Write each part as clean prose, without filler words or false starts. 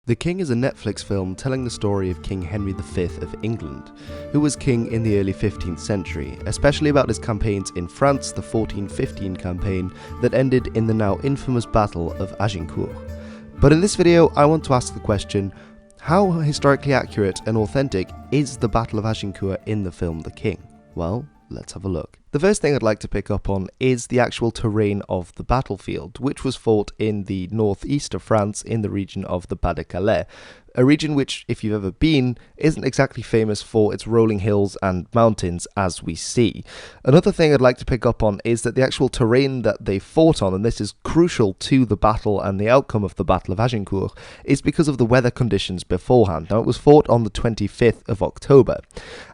The King is a Netflix film telling the story of King Henry V of England, who was king in the early 15th century, especially about his campaigns in France, the 1415 campaign that ended in the now infamous Battle of Agincourt. But in this video, I want to ask the question, how historically accurate and authentic is the Battle of Agincourt in the film The King? Well, let's have a look. The first thing I'd like to pick up on is the actual terrain of the battlefield, which was fought in the northeast of France in the region of the Pas-de-Calais, a region which, if you've ever been, isn't exactly famous for its rolling hills and mountains as we see. Another thing I'd like to pick up on is that the actual terrain that they fought on, and this is crucial to the battle and the outcome of the Battle of Agincourt, is because of the weather conditions beforehand. Now, it was fought on the 25th of October,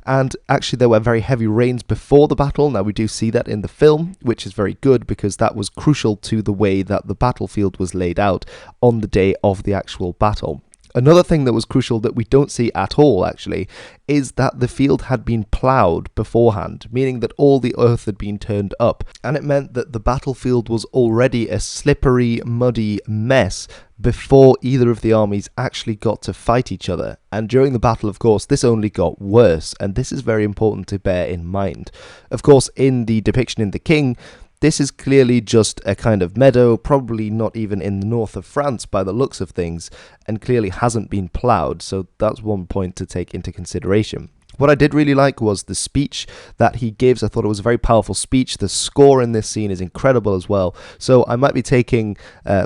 and actually there were very heavy rains before the battle. Now, we do see that in the film, which is very good because that was crucial to the way that the battlefield was laid out on the day of the actual battle. Another thing that was crucial that we don't see at all, actually, is that the field had been ploughed beforehand, meaning that all the earth had been turned up, and it meant that the battlefield was already a slippery, muddy mess before either of the armies actually got to fight each other. And during the battle, of course, this only got worse, and this is very important to bear in mind. Of course, in the depiction in The King, this is clearly just a kind of meadow, probably not even in the north of France by the looks of things, and clearly hasn't been ploughed, so that's one point to take into consideration. What I did really like was the speech that he gives. I thought it was a very powerful speech. The score in this scene is incredible as well. So I might be taking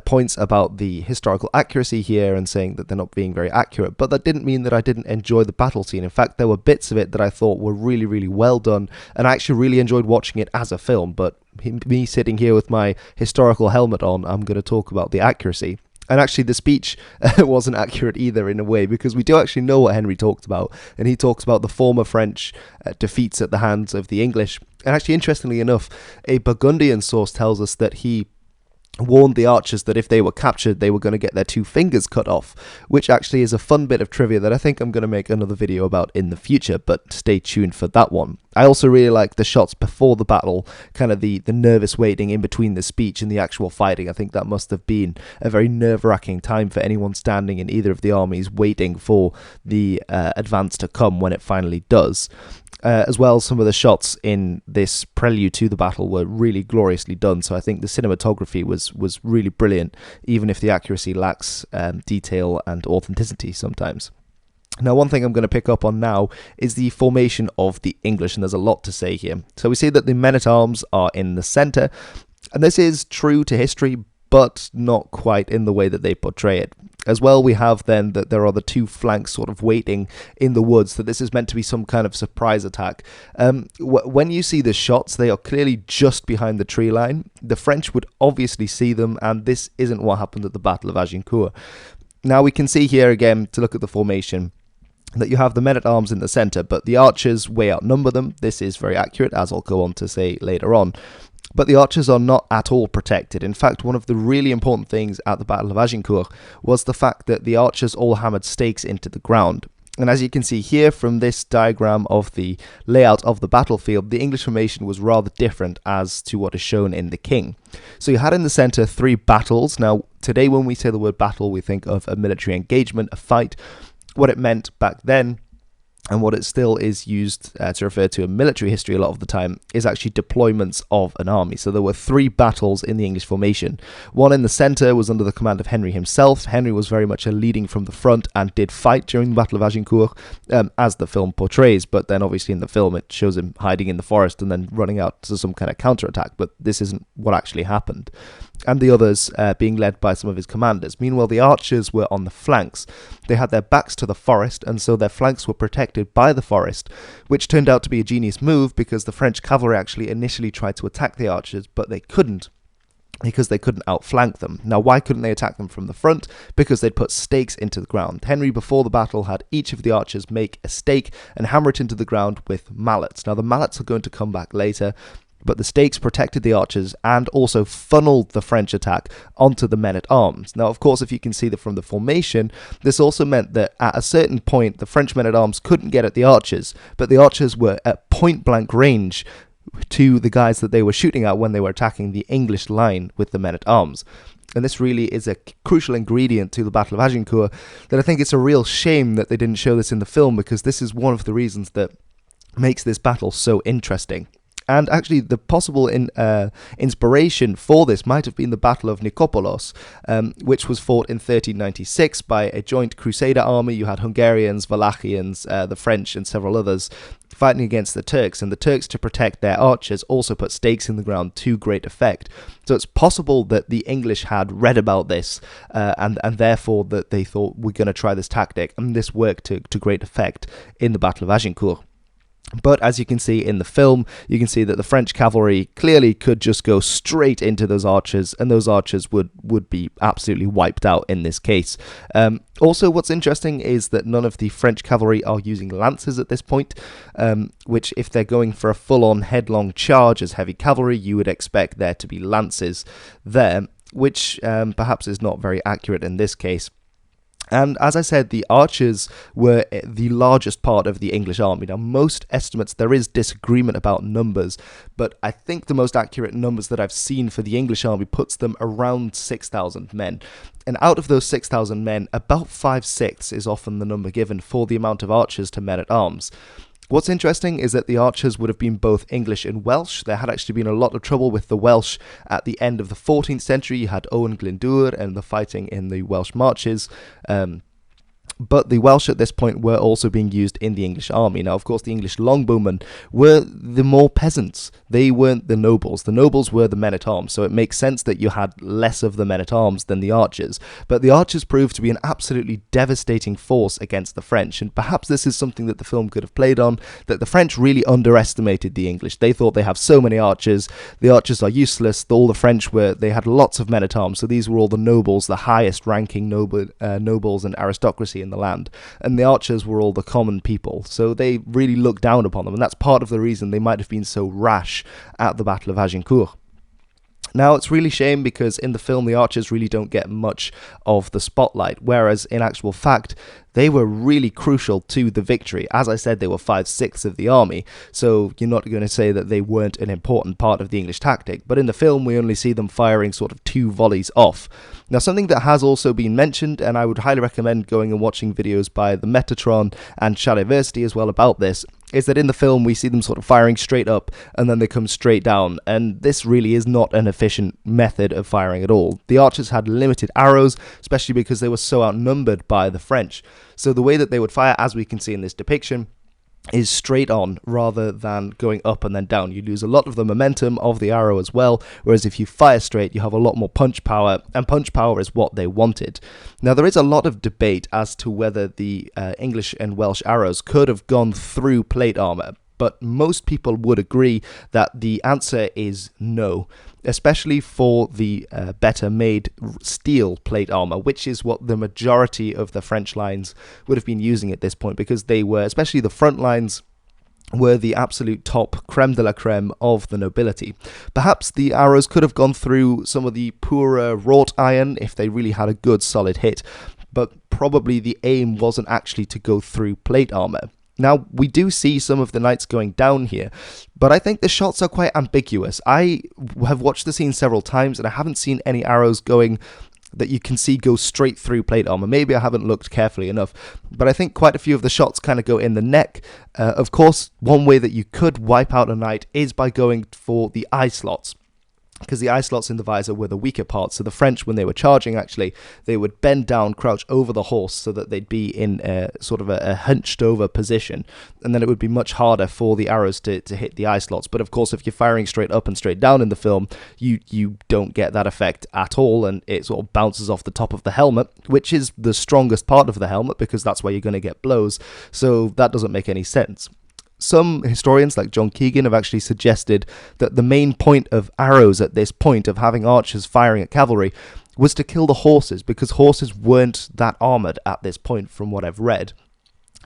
points about the historical accuracy here and saying that they're not being very accurate, but that didn't mean that I didn't enjoy the battle scene. In fact, there were bits of it that I thought were really, really well done, and I actually really enjoyed watching it as a film. But me sitting here with my historical helmet on, I'm going to talk about the accuracy. And actually the speech wasn't accurate either in a way, because we do actually know what Henry talked about, and he talks about the former French defeats at the hands of the English. And actually, interestingly enough, a Burgundian source tells us that he warned the archers that if they were captured, they were going to get their 2 fingers cut off, which actually is a fun bit of trivia that I think I'm going to make another video about in the future, but stay tuned for that one. I also really like the shots before the battle, kind of the nervous waiting in between the speech and the actual fighting. I think that must have been a very nerve-wracking time for anyone standing in either of the armies waiting for the advance to come when it finally does. As well, some of the shots in this prelude to the battle were really gloriously done, so I think the cinematography was really brilliant, even if the accuracy lacks detail and authenticity sometimes. Now, one thing I'm going to pick up on now is the formation of the English, and there's a lot to say here. So we see that the men-at-arms are in the centre, and this is true to history, but not quite in the way that they portray it. As well, we have then that there are the 2 flanks sort of waiting in the woods, that this is meant to be some kind of surprise attack. When you see the shots, they are clearly just behind the tree line. The French would obviously see them, and this isn't what happened at the Battle of Agincourt. Now, we can see here again, to look at the formation, that you have the men-at-arms in the centre, but the archers way outnumber them. This is very accurate, as I'll go on to say later on. But the archers are not at all protected. In fact, one of the really important things at the Battle of Agincourt was the fact that the archers all hammered stakes into the ground. And as you can see here from this diagram of the layout of the battlefield, the English formation was rather different as to what is shown in The King. So you had in the centre 3 battles. Now, today when we say the word battle, we think of a military engagement, a fight. What it meant back then, and what it still is used to refer to in military history a lot of the time, is actually deployments of an army. So there were 3 battles in the English formation. One in the centre was under the command of Henry himself. Henry was very much a leading from the front and did fight during the Battle of Agincourt, as the film portrays, but then obviously in the film it shows him hiding in the forest and then running out to some kind of counterattack, but this isn't what actually happened. And the others being led by some of his commanders. Meanwhile, the archers were on the flanks. They had their backs to the forest, and so their flanks were protected by the forest, which turned out to be a genius move because the French cavalry actually initially tried to attack the archers, but they couldn't, because they couldn't outflank them. Now, why couldn't they attack them from the front? Because they'd put stakes into the ground. Henry, before the battle, had each of the archers make a stake and hammer it into the ground with mallets. Now, the mallets are going to come back later, but the stakes protected the archers and also funneled the French attack onto the men-at-arms. Now, of course, if you can see that from the formation, this also meant that at a certain point, the French men-at-arms couldn't get at the archers, but the archers were at point-blank range to the guys that they were shooting at when they were attacking the English line with the men-at-arms. And this really is a crucial ingredient to the Battle of Agincourt, that I think it's a real shame that they didn't show this in the film, because this is one of the reasons that makes this battle so interesting. And actually, the possible inspiration for this might have been the Battle of Nicopolis, which was fought in 1396 by a joint Crusader army. You had Hungarians, Wallachians, the French, and several others fighting against the Turks. And the Turks, to protect their archers, also put stakes in the ground to great effect. So it's possible that the English had read about this, and therefore that they thought, we're going to try this tactic. And this worked to great effect in the Battle of Agincourt. But as you can see in the film, you can see that the French cavalry clearly could just go straight into those archers, and those archers would be absolutely wiped out in this case. Also, what's interesting is that none of the French cavalry are using lances at this point, which, if they're going for a full-on headlong charge as heavy cavalry, you would expect there to be lances there, which perhaps is not very accurate in this case. And as I said, the archers were the largest part of the English army. Now, most estimates, there is disagreement about numbers, but I think the most accurate numbers that I've seen for the English army puts them around 6,000 men. And out of those 6,000 men, about 5/6 is often the number given for the amount of archers to men-at-arms. What's interesting is that the archers would have been both English and Welsh. There had actually been a lot of trouble with the Welsh at the end of the 14th century. You had Owen Glyndŵr and the fighting in the Welsh marches. But the Welsh at this point were also being used in the English army. Now, of course, the English longbowmen were the more peasants. They weren't the nobles. The nobles were the men-at-arms, so it makes sense that you had less of the men-at-arms than the archers. But the archers proved to be an absolutely devastating force against the French, and perhaps this is something that the film could have played on, that the French really underestimated the English. They thought they have so many archers, the archers are useless. All the French they had lots of men-at-arms, so these were all the nobles, the highest-ranking nobles and aristocracy in the land, and the archers were all the common people, so they really looked down upon them, and that's part of the reason they might have been so rash at the Battle of Agincourt. Now, it's really shame because in the film the archers really don't get much of the spotlight, whereas in actual fact they were really crucial to the victory. As I said, they were 5/6 of the army, so you're not going to say that they weren't an important part of the English tactic, but in the film we only see them firing sort of 2 volleys off. Now, something that has also been mentioned, and I would highly recommend going and watching videos by the Metatron and Chaliversity as well about this, is that in the film we see them sort of firing straight up and then they come straight down, and this really is not an efficient method of firing at all. The archers had limited arrows, especially because they were so outnumbered by the French. So the way that they would fire, as we can see in this depiction, is straight on rather than going up and then down. You lose a lot of the momentum of the arrow as well, whereas if you fire straight you have a lot more punch power, and punch power is what they wanted. Now, there is a lot of debate as to whether the English and Welsh arrows could have gone through plate armor, but most people would agree that the answer is no, especially for the better made steel plate armor, which is what the majority of the French lines would have been using at this point, because they were, especially the front lines, were the absolute top creme de la creme of the nobility. Perhaps the arrows could have gone through some of the poorer wrought iron if they really had a good solid hit, but probably the aim wasn't actually to go through plate armor. Now, we do see some of the knights going down here, but I think the shots are quite ambiguous. I have watched the scene several times, and I haven't seen any arrows going that you can see go straight through plate armor. Maybe I haven't looked carefully enough, but I think quite a few of the shots kind of go in the neck. Of course, one way that you could wipe out a knight is by going for the eye slots, because the eye slots in the visor were the weaker part. So the French, when they were charging, actually, they would bend down, crouch over the horse so that they'd be in sort of a hunched over position, and then it would be much harder for the arrows to hit the eye slots. But of course, if you're firing straight up and straight down in the film, you don't get that effect at all, and it sort of bounces off the top of the helmet, which is the strongest part of the helmet, because that's where you're going to get blows. So that doesn't make any sense. Some historians, like John Keegan, have actually suggested that the main point of arrows at this point, of having archers firing at cavalry, was to kill the horses, because horses weren't that armoured at this point, from what I've read.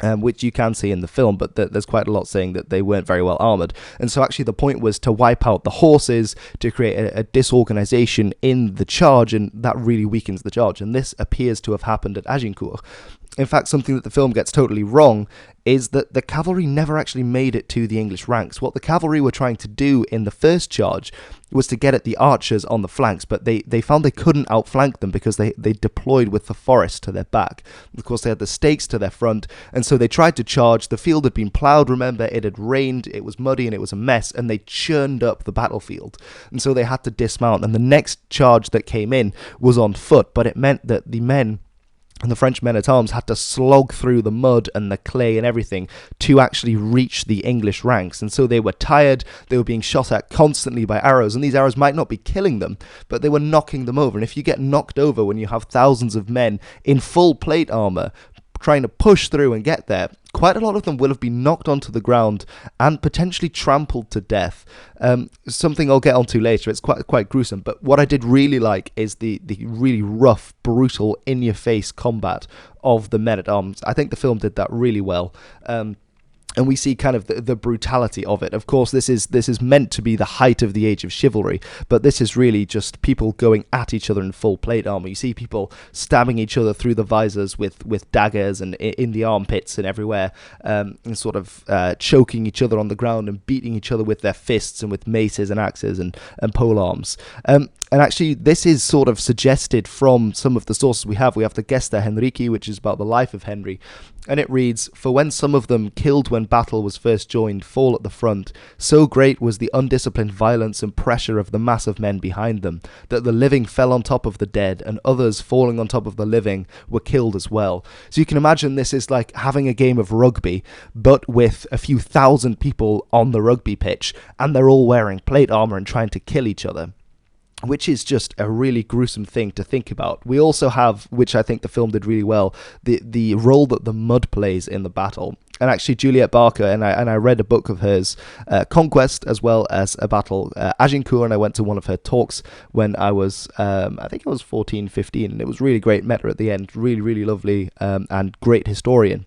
Which you can see in the film, but there's quite a lot saying that they weren't very well armoured. And so actually the point was to wipe out the horses, to create a disorganisation in the charge, and that really weakens the charge. And this appears to have happened at Agincourt. In fact, something that the film gets totally wrong is that the cavalry never actually made it to the English ranks. What the cavalry were trying to do in the first charge was to get at the archers on the flanks, but they found they couldn't outflank them because they deployed with the forest to their back. Of course, they had the stakes to their front, and so they tried to charge. The field had been ploughed, remember, it had rained, it was muddy, and it was a mess, and they churned up the battlefield. And so they had to dismount, and the next charge that came in was on foot, but it meant that the men and the French men-at-arms had to slog through the mud and the clay and everything to actually reach the English ranks. And so they were tired, they were being shot at constantly by arrows, and these arrows might not be killing them, but they were knocking them over. And if you get knocked over when you have thousands of men in full plate armor trying to push through and get there, quite a lot of them will have been knocked onto the ground and potentially trampled to death. Something I'll get onto later. It's quite gruesome. But what I did really like is the really rough, brutal, in-your-face combat of the men-at-arms. I think the film did that really well. And we see kind of the brutality of it. Of course, this is meant to be the height of the age of chivalry, but this is really just people going at each other in full plate armor. You see people stabbing each other through the visors with daggers and in the armpits and everywhere, and sort of choking each other on the ground and beating each other with their fists and with maces and axes and pole arms. And actually, this is sort of suggested from some of the sources we have. We have the Gesta Henrici, which is about the life of Henry. And it reads, "For when some of them, killed when battle was first joined, fall at the front, so great was the undisciplined violence and pressure of the mass of men behind them, that the living fell on top of the dead, and others, falling on top of the living, were killed as well." So you can imagine this is like having a game of rugby, but with a few thousand people on the rugby pitch, and they're all wearing plate armor and trying to kill each other, which is just a really gruesome thing to think about. We also have, which I think the film did really well, the role that the mud plays in the battle. And actually, Juliet Barker, and I read a book of hers, Conquest, as well as a Battle, Agincourt, and I went to one of her talks when I was, I think I was 14, 15, and it was really great. Met her at the end, really, really lovely and great historian.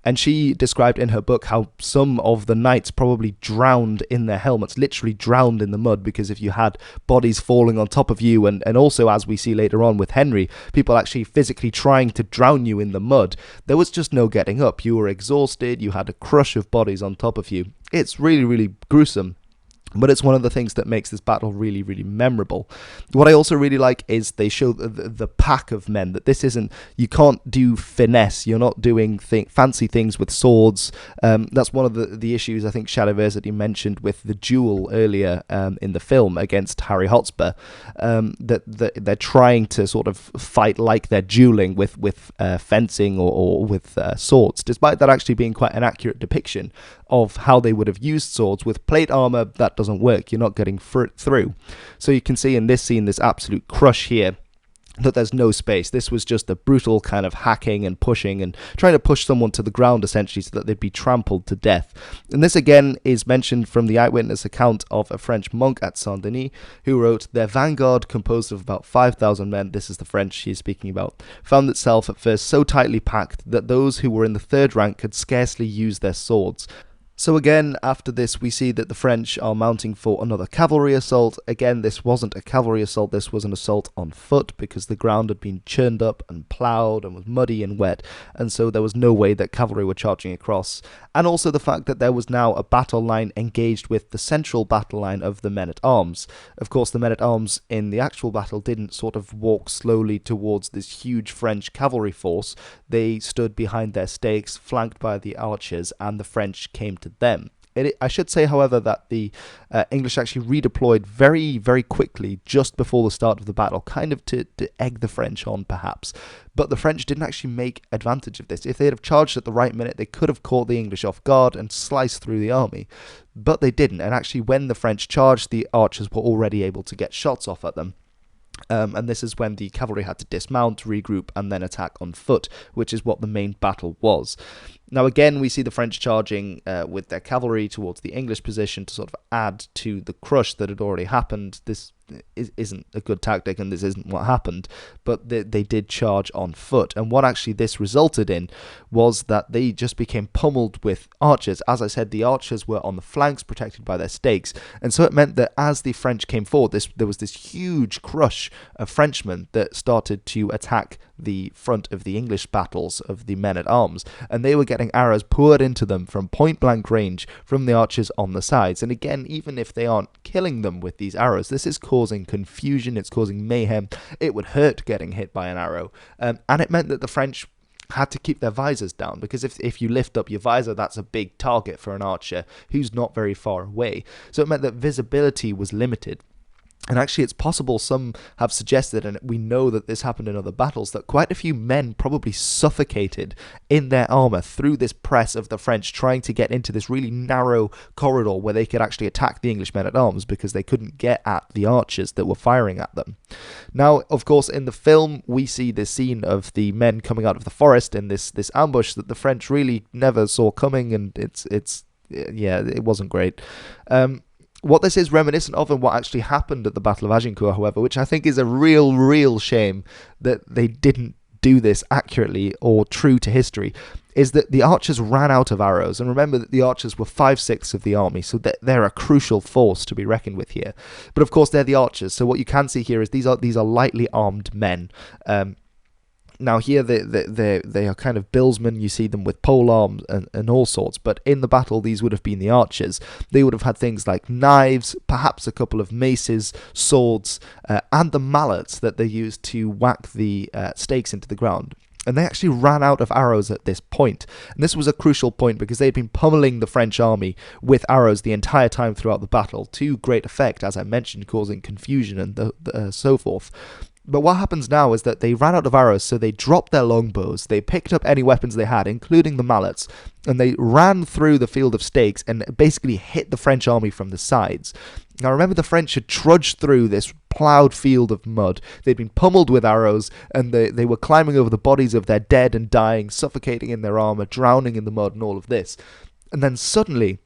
And she described in her book how some of the knights probably drowned in their helmets, literally drowned in the mud, because if you had bodies falling on top of you, and also, as we see later on with Henry, people actually physically trying to drown you in the mud, there was just no getting up. You were exhausted, you had a crush of bodies on top of you. It's really, really gruesome. But it's one of the things that makes this battle really, really memorable. What I also really like is they show the pack of men, that this isn't, you can't do finesse, you're not doing fancy things with swords. That's one of the issues I think Shadiversity mentioned with the duel earlier in the film against Harry Hotspur, that they're trying to sort of fight like they're dueling with fencing or with swords, despite that actually being quite an accurate depiction of how they would have used swords. With plate armor, that doesn't work. You're not getting through. So you can see in this scene, this absolute crush here, that there's no space. This was just a brutal kind of hacking and pushing and trying to push someone to the ground, essentially, so that they'd be trampled to death. And this again is mentioned from the eyewitness account of a French monk at Saint-Denis, who wrote, "Their vanguard, composed of about 5,000 men," this is the French he is speaking about, "found itself at first so tightly packed that those who were in the third rank could scarcely use their swords." So again, after this, we see that the French are mounting for another cavalry assault. Again, this wasn't a cavalry assault, this was an assault on foot, because the ground had been churned up and ploughed and was muddy and wet, and so there was no way that cavalry were charging across. And also the fact that there was now a battle line engaged with the central battle line of the men-at-arms. Of course, the men-at-arms in the actual battle didn't sort of walk slowly towards this huge French cavalry force. They stood behind their stakes, flanked by the archers, and the French came to them. I should say, however, that the English actually redeployed very, very quickly just before the start of the battle, kind of to egg the French on, perhaps. But the French didn't actually make advantage of this. If they'd have charged at the right minute, they could have caught the English off guard and sliced through the army. But they didn't, and actually when the French charged, the archers were already able to get shots off at them. And this is when the cavalry had to dismount, regroup, and then attack on foot, which is what the main battle was. Now again, we see the French charging with their cavalry towards the English position to sort of add to the crush that had already happened. This isn't a good tactic, and this isn't what happened, but they did charge on foot. And what actually this resulted in was that they just became pummeled with archers. As I said, the archers were on the flanks, protected by their stakes, and so it meant that as the French came forward, there was this huge crush of Frenchmen that started to attack the front of the English battles of the men-at-arms, and they were getting arrows poured into them from point-blank range from the archers on the sides. And again, even if they aren't killing them with these arrows, this is causing confusion, it's causing mayhem. It would hurt getting hit by an arrow, and it meant that the French had to keep their visors down, because if you lift up your visor, that's a big target for an archer who's not very far away. So it meant that visibility was limited. And actually, it's possible, some have suggested, and we know that this happened in other battles, that quite a few men probably suffocated in their armor through this press of the French trying to get into this really narrow corridor where they could actually attack the English men-at-arms, because they couldn't get at the archers that were firing at them. Now, of course, in the film, we see this scene of the men coming out of the forest in this ambush that the French really never saw coming, and it wasn't great. What this is reminiscent of, and what actually happened at the Battle of Agincourt, however, which I think is a real shame that they didn't do this accurately or true to history, is that the archers ran out of arrows. And remember that the archers were 5/6 of the army, so they're a crucial force to be reckoned with here. But of course, they're the archers, so what you can see here is these are lightly armed men. Now here they are kind of billsmen. You see them with pole arms and all sorts, but in the battle these would have been the archers. They would have had things like knives, perhaps a couple of maces, swords, and the mallets that they used to whack the stakes into the ground. And they actually ran out of arrows at this point. And this was a crucial point because they had been pummeling the French army with arrows the entire time throughout the battle, to great effect, as I mentioned, causing confusion and so forth. But what happens now is that they ran out of arrows, so they dropped their longbows, they picked up any weapons they had, including the mallets, and they ran through the field of stakes and basically hit the French army from the sides. Now remember, the French had trudged through this ploughed field of mud. They'd been pummeled with arrows, and they were climbing over the bodies of their dead and dying, suffocating in their armour, drowning in the mud and all of this. And then suddenly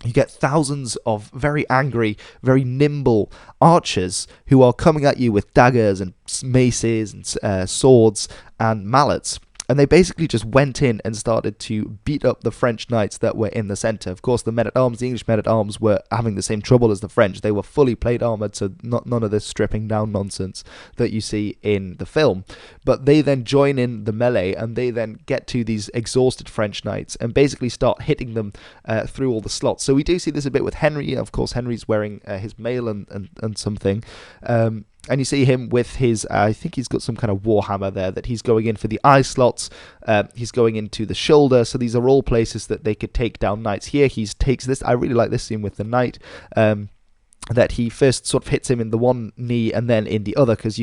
you get thousands of very angry, very nimble archers who are coming at you with daggers and maces and swords and mallets. And they basically just went in and started to beat up the French knights that were in the centre. Of course, the men-at-arms, the English men-at-arms, were having the same trouble as the French. They were fully plate armoured, so none of this stripping down nonsense that you see in the film. But they then join in the melee, and they then get to these exhausted French knights and basically start hitting them through all the slots. So we do see this a bit with Henry. Of course, Henry's wearing his mail and something. And you see him with his, I think he's got some kind of warhammer there that he's going in for the eye slots. He's going into the shoulder. So these are all places that they could take down knights. Here he takes this. I really like this scene with the knight. That he first sort of hits him in the one knee and then in the other, because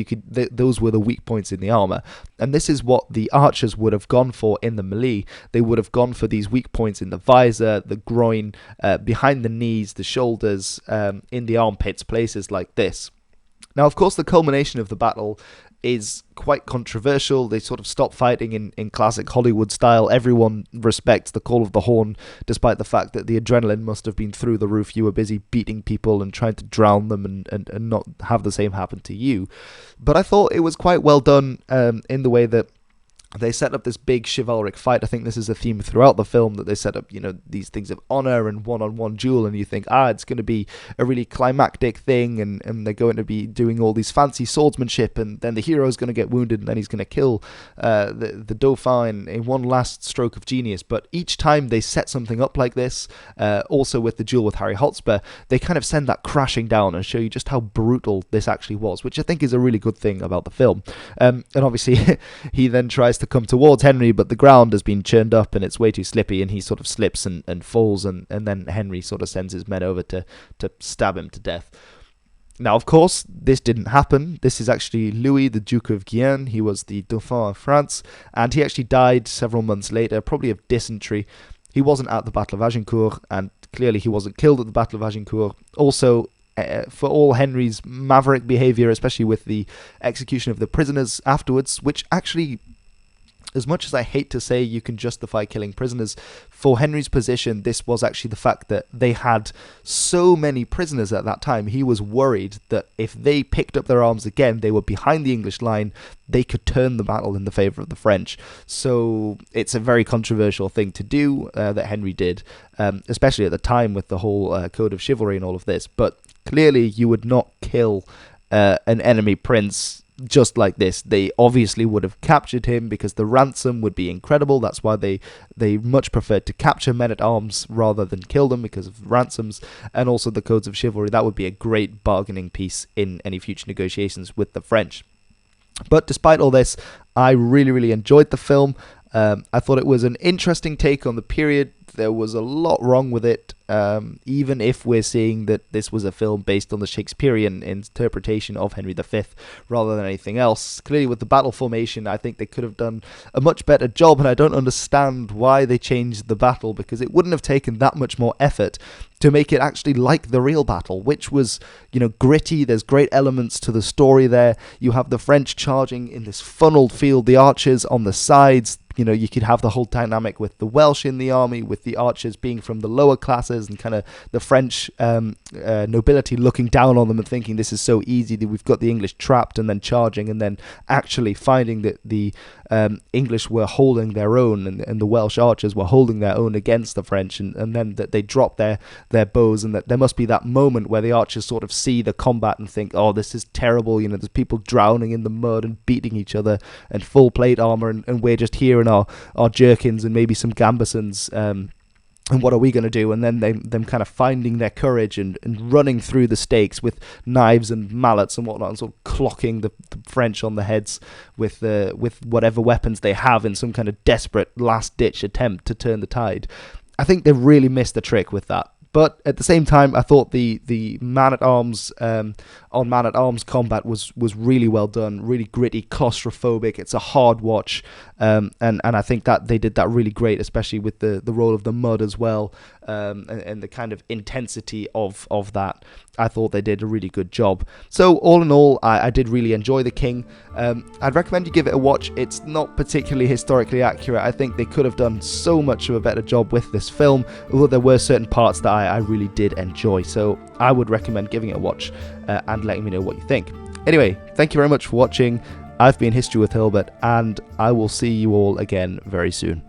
those were the weak points in the armor. And this is what the archers would have gone for in the melee. They would have gone for these weak points in the visor, the groin, behind the knees, the shoulders, in the armpits, places like this. Now, of course, the culmination of the battle is quite controversial. They sort of stop fighting in classic Hollywood style. Everyone respects the call of the horn, despite the fact that the adrenaline must have been through the roof. You were busy beating people and trying to drown them and not have the same happen to you. But I thought it was quite well done in the way that they set up this big chivalric fight. I think this is a theme throughout the film, that they set up, these things of honor and one-on-one duel, and you think, it's going to be a really climactic thing, and they're going to be doing all these fancy swordsmanship, and then the hero's going to get wounded, and then he's going to kill the Dauphin in one last stroke of genius. But each time they set something up like this, also with the duel with Harry Hotspur, they kind of send that crashing down and show you just how brutal this actually was, which I think is a really good thing about the film. And obviously, he then tries to come towards Henry, but the ground has been churned up and it's way too slippy, and he sort of slips and falls, and then Henry sort of sends his men over to stab him to death. Now, of course, this didn't happen. This is actually Louis, the Duke of Guienne. He was the Dauphin of France, and he actually died several months later, probably of dysentery. He wasn't at the Battle of Agincourt, and clearly he wasn't killed at the Battle of Agincourt. Also, for all Henry's maverick behaviour, especially with the execution of the prisoners afterwards, which actually, as much as I hate to say you can justify killing prisoners, for Henry's position, this was actually the fact that they had so many prisoners at that time. He was worried that if they picked up their arms again, they were behind the English line, they could turn the battle in the favour of the French. So it's a very controversial thing to do that Henry did, especially at the time with the whole code of chivalry and all of this. But clearly you would not kill an enemy prince just like this. They obviously would have captured him because the ransom would be incredible. That's why they much preferred to capture men-at-arms rather than kill them, because of ransoms, and also the codes of chivalry. That would be a great bargaining piece in any future negotiations with the French. But despite all this, I really, really enjoyed the film. I thought it was an interesting take on the period. There was a lot wrong with it, even if we're seeing that this was a film based on the Shakespearean interpretation of Henry V rather than anything else. Clearly, with the battle formation, I think they could have done a much better job, and I don't understand why they changed the battle, because it wouldn't have taken that much more effort to make it actually like the real battle, which was, gritty. There's great elements to the story there. You have the French charging in this funneled field, the archers on the sides. You could have the whole dynamic with the Welsh in the army, with the archers being from the lower classes, and kind of the French nobility looking down on them and thinking this is so easy, that we've got the English trapped, and then charging, and then actually finding that the English were holding their own, and the Welsh archers were holding their own against the French, and then that they dropped their bows, and that there must be that moment where the archers sort of see the combat and think, oh, this is terrible, there's people drowning in the mud and beating each other, and full plate armor, and we're just here in our jerkins and maybe some gambesons, and what are we going to do? And then them kind of finding their courage and running through the stakes with knives and mallets and whatnot, and sort of clocking the French on the heads with whatever weapons they have in some kind of desperate last-ditch attempt to turn the tide. I think they really missed the trick with that. But at the same time, I thought the man-at-arms on man-at-arms combat was really well done, really gritty, claustrophobic. It's a hard watch, and I think that they did that really great, especially with the role of the mud as well, and the kind of intensity of that. I thought they did a really good job. So all in all, I did really enjoy The King. I'd recommend you give it a watch. It's not particularly historically accurate. I think they could have done so much of a better job with this film, although there were certain parts that I really did enjoy. So I would recommend giving it a watch and letting me know what you think. Anyway, thank you very much for watching. I've been History with Hilbert, and I will see you all again very soon.